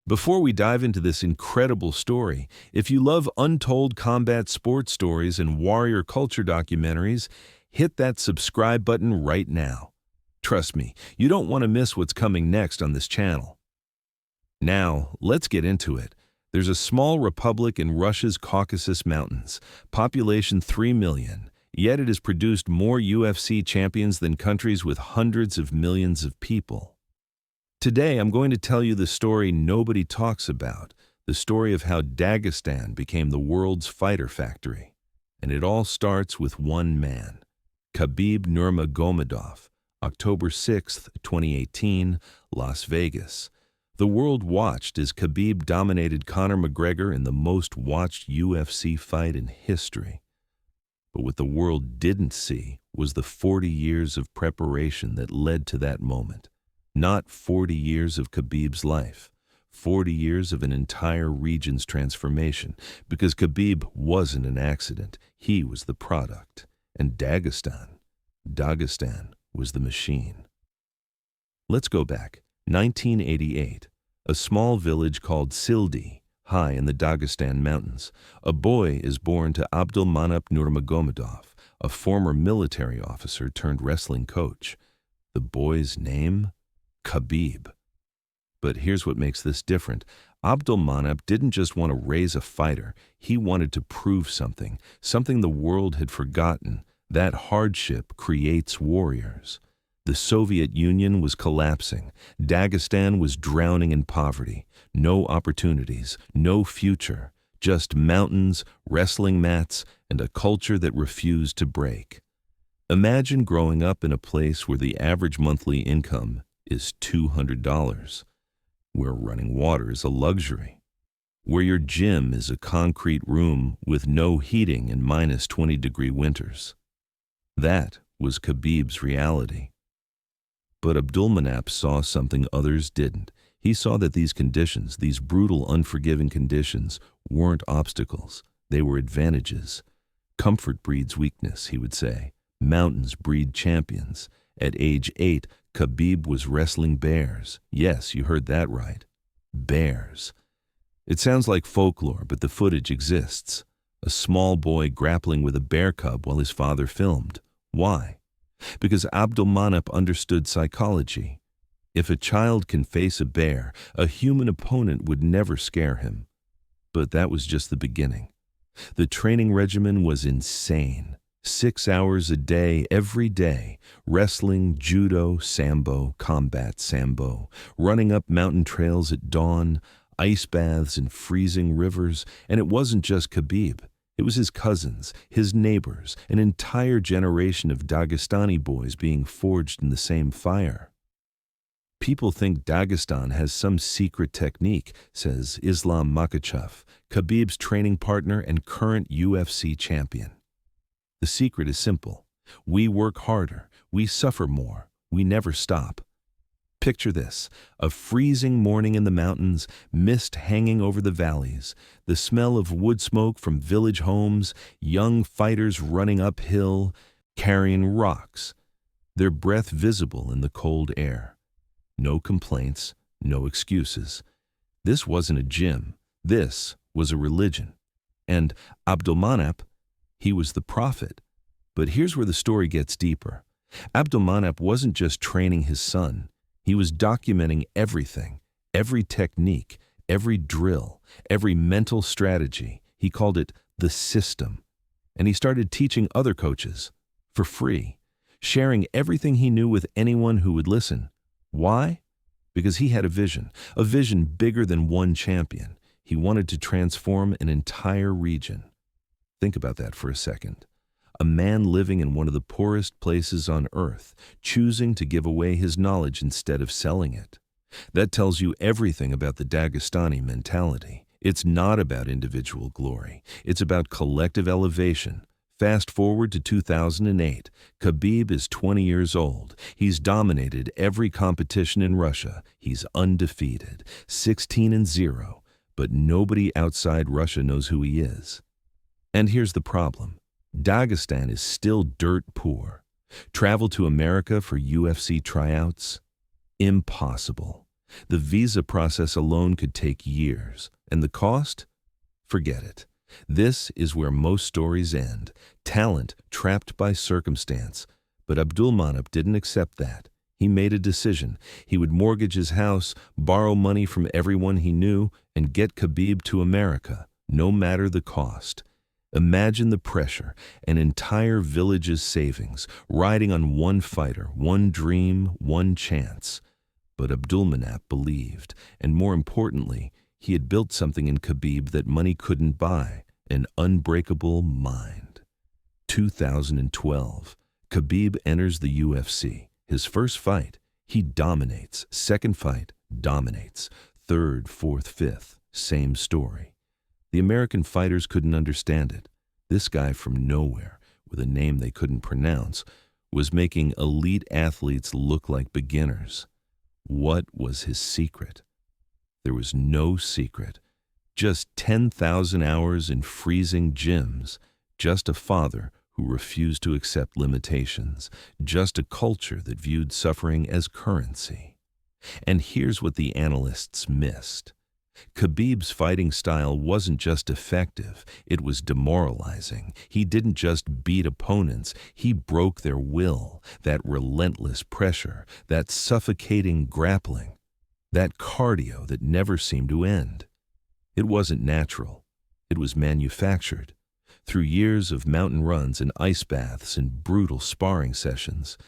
Before we dive into this incredible story, if you love untold combat sports stories and warrior culture documentaries, hit that subscribe button right now. Trust me, you don't want to miss what's coming next on this channel. Now, let's get into it. There's a small republic in Russia's Caucasus Mountains, population 3 million, yet it has produced more UFC champions than countries with hundreds of millions of people. Today, I'm going to tell you the story nobody talks about, the story of how Dagestan became the world's fighter factory. And it all starts with one man, Khabib Nurmagomedov, October 6, 2018, Las Vegas. The world watched as Khabib dominated Conor McGregor in the most watched UFC fight in history. But what the world didn't see was the 40 years of preparation that led to that moment. Not 40 years of Khabib's life, 40 years of an entire region's transformation, because Khabib wasn't an accident, he was the product. And Dagestan was the machine. Let's go back. 1988, a small village called Sildi, high in the Dagestan mountains. A boy is born to Abdulmanap Nurmagomedov, a former military officer turned wrestling coach. The boy's name? Khabib. But here's what makes this different. Abdulmanap didn't just want to raise a fighter, he wanted to prove something the world had forgotten, that hardship creates warriors. The Soviet Union was collapsing. Dagestan was drowning in poverty. No opportunities, no future, just mountains, wrestling mats, and a culture that refused to break. Imagine growing up in a place where the average monthly income is $200, where running water is a luxury, where your gym is a concrete room with no heating in minus 20-degree winters. That was Khabib's reality. But Abdulmanap saw something others didn't. He saw that these conditions, these brutal, unforgiving conditions, weren't obstacles. They were advantages. Comfort breeds weakness, he would say. Mountains breed champions. At age 8, Khabib was wrestling bears. Yes, you heard that right. Bears. It sounds like folklore, but the footage exists. A small boy grappling with a bear cub while his father filmed. Why? Because Abdulmanap understood psychology. If a child can face a bear, a human opponent would never scare him. But that was just the beginning. The training regimen was insane. 6 hours a day, every day, wrestling, judo, sambo, combat sambo, running up mountain trails at dawn, ice baths in freezing rivers, and it wasn't just Khabib. It was his cousins, his neighbors, an entire generation of Dagestani boys being forged in the same fire. People think Dagestan has some secret technique, says Islam Makhachev, Khabib's training partner and current UFC champion. The secret is simple. We work harder, we suffer more, we never stop. Picture this, a freezing morning in the mountains, mist hanging over the valleys, the smell of wood smoke from village homes, young fighters running uphill, carrying rocks, their breath visible in the cold air. No complaints, no excuses. This wasn't a gym, this was a religion. And Abdulmanap, he was the prophet. But here's where the story gets deeper. Abdulmanap wasn't just training his son. He was documenting everything, every technique, every drill, every mental strategy. He called it the system. And he started teaching other coaches for free, sharing everything he knew with anyone who would listen. Why? Because he had a vision bigger than one champion. He wanted to transform an entire region. Think about that for a second. A man living in one of the poorest places on earth, choosing to give away his knowledge instead of selling it. That tells you everything about the Dagestani mentality. It's not about individual glory. It's about collective elevation. Fast forward to 2008. Khabib is 20 years old. He's dominated every competition in Russia. He's undefeated, 16-0. But nobody outside Russia knows who he is. And here's the problem. Dagestan is still dirt poor. Travel to America for UFC tryouts? Impossible. The visa process alone could take years. And the cost? Forget it. This is where most stories end. Talent trapped by circumstance. But Abdulmanap didn't accept that. He made a decision. He would mortgage his house, borrow money from everyone he knew, and get Khabib to America, no matter the cost. Imagine the pressure, an entire village's savings, riding on one fighter, one dream, one chance. But Abdulmanap believed, and more importantly, he had built something in Khabib that money couldn't buy, an unbreakable mind. 2012, Khabib enters the UFC. His first fight, he dominates. Second fight, dominates. Third, fourth, fifth, same story. The American fighters couldn't understand it. This guy from nowhere, with a name they couldn't pronounce, was making elite athletes look like beginners. What was his secret? There was no secret. Just 10,000 hours in freezing gyms. Just a father who refused to accept limitations. Just a culture that viewed suffering as currency. And here's what the analysts missed. Khabib's fighting style wasn't just effective, it was demoralizing. He didn't just beat opponents, he broke their will, that relentless pressure, that suffocating grappling, that cardio that never seemed to end. It wasn't natural, it was manufactured. Through years of mountain runs and ice baths and brutal sparring sessions,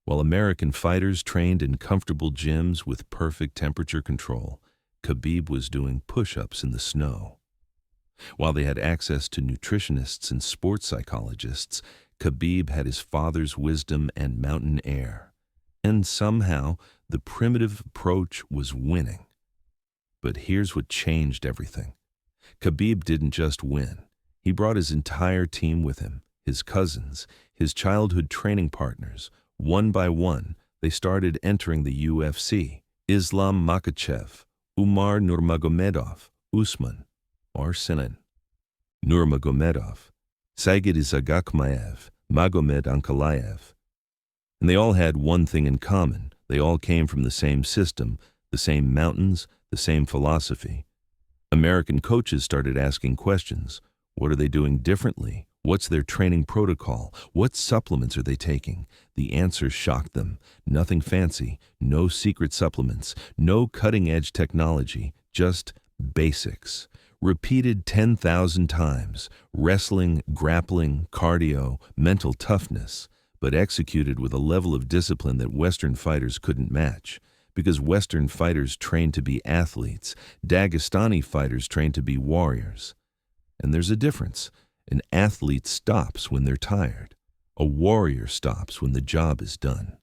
while American fighters trained in comfortable gyms with perfect temperature control, Khabib was doing push-ups in the snow. While they had access to nutritionists and sports psychologists, Khabib had his father's wisdom and mountain air. And somehow, the primitive approach was winning. But here's what changed everything. Khabib didn't just win. He brought his entire team with him, his cousins, his childhood training partners. One by one, they started entering the UFC. Islam Makhachev, Umar Nurmagomedov, Usman, Sinan Nurmagomedov, Sagid Isagakmaev, Magomed Ankalaev. And they all had one thing in common. They all came from the same system, the same mountains, the same philosophy. American coaches started asking questions. What are they doing differently? What's their training protocol? What supplements are they taking? The answers shocked them. Nothing fancy, no secret supplements, no cutting-edge technology, just basics. Repeated 10,000 times, wrestling, grappling, cardio, mental toughness, but executed with a level of discipline that Western fighters couldn't match. Because Western fighters trained to be athletes, Dagestani fighters trained to be warriors. And there's a difference. An athlete stops when they're tired. A warrior stops when the job is done.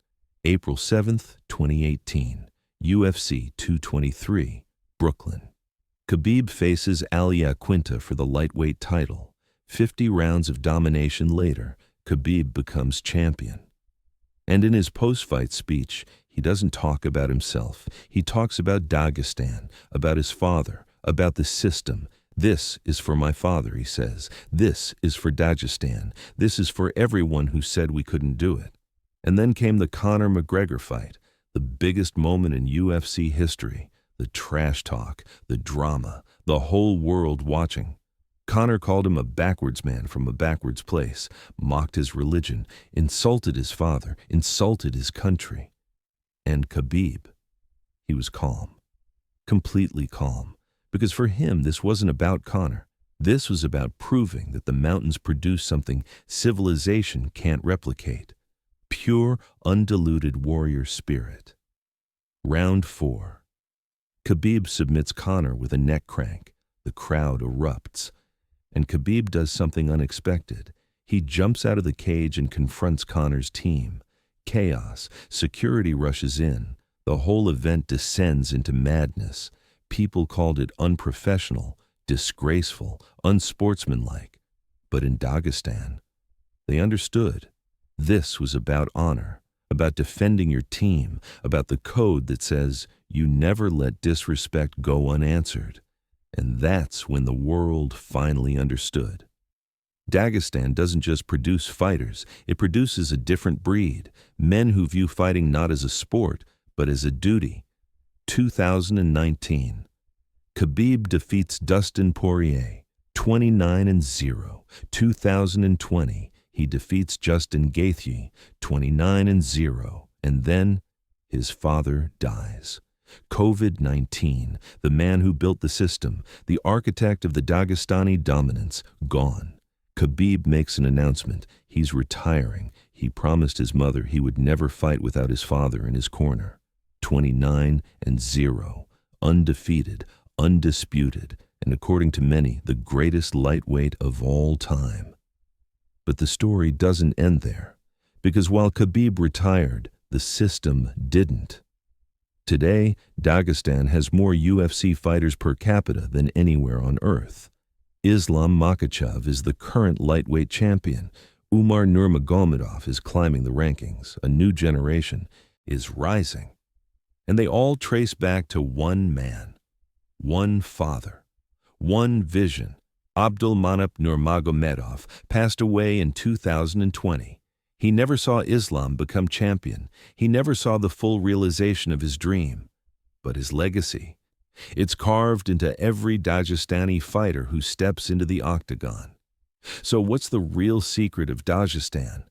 April 7th, 2018, UFC 223, Brooklyn. Khabib faces Ali Quinta for the lightweight title. 50 rounds of domination later, Khabib becomes champion. And in his post-fight speech, he doesn't talk about himself. He talks about Dagestan, about his father, about the system. This is for my father, he says. This is for Dagestan. This is for everyone who said we couldn't do it. And then came the Conor McGregor fight, the biggest moment in UFC history. The trash talk, the drama, the whole world watching. Conor called him a backwards man from a backwards place, mocked his religion, insulted his father, insulted his country. And Khabib, he was calm, completely calm. Because for him, this wasn't about Conor. This was about proving that the mountains produce something civilization can't replicate. Pure, undiluted warrior spirit. Round 4. Khabib submits Conor with a neck crank. The crowd erupts. And Khabib does something unexpected. He jumps out of the cage and confronts Conor's team. Chaos. Security rushes in. The whole event descends into madness. People called it unprofessional, disgraceful, unsportsmanlike. But in Dagestan, they understood. This was about honor, about defending your team, about the code that says you never let disrespect go unanswered. And that's when the world finally understood. Dagestan doesn't just produce fighters, it produces a different breed, men who view fighting not as a sport, but as a duty. 2019. Khabib defeats Dustin Poirier, 29-0. 2020, he defeats Justin Gaethje, 29-0. And then his father dies. COVID-19, the man who built the system, the architect of the Dagestani dominance, gone. Khabib makes an announcement. He's retiring. He promised his mother he would never fight without his father in his corner. 29-0, undefeated, undisputed, and according to many, the greatest lightweight of all time. But the story doesn't end there, because while Khabib retired, the system didn't. Today, Dagestan has more UFC fighters per capita than anywhere on earth. Islam Makhachev is the current lightweight champion. Umar Nurmagomedov is climbing the rankings. A new generation is rising. And they all trace back to one man, one father, one vision. Abdulmanap Nurmagomedov passed away in 2020. He never saw Islam become champion. He never saw the full realization of his dream. But his legacy, it's carved into every Dagestani fighter who steps into the octagon. So what's the real secret of Dagestan?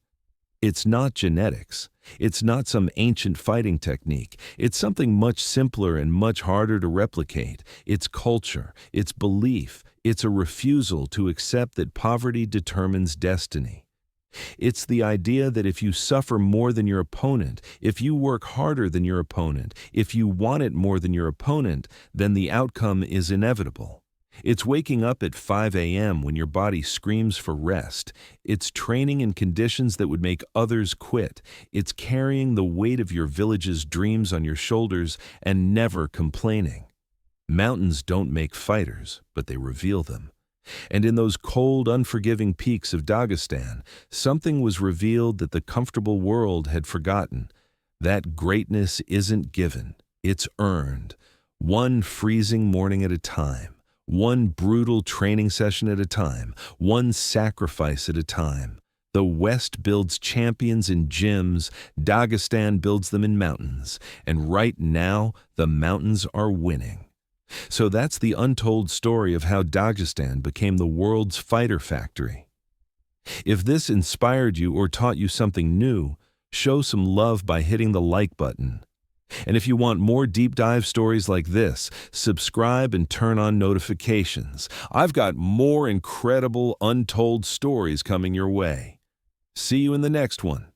It's not genetics. It's not some ancient fighting technique. It's something much simpler and much harder to replicate. It's culture. It's belief. It's a refusal to accept that poverty determines destiny. It's the idea that if you suffer more than your opponent, if you work harder than your opponent, if you want it more than your opponent, then the outcome is inevitable. It's waking up at 5 a.m. when your body screams for rest. It's training in conditions that would make others quit. It's carrying the weight of your village's dreams on your shoulders and never complaining. Mountains don't make fighters, but they reveal them. And in those cold, unforgiving peaks of Dagestan, something was revealed that the comfortable world had forgotten. That greatness isn't given, it's earned. One freezing morning at a time, one brutal training session at a time, one sacrifice at a time. The West builds champions in gyms, Dagestan builds them in mountains, and right now, the mountains are winning. So that's the untold story of how Dagestan became the world's fighter factory. If this inspired you or taught you something new, show some love by hitting the like button. And if you want more deep dive stories like this, subscribe and turn on notifications. I've got more incredible untold stories coming your way. See you in the next one.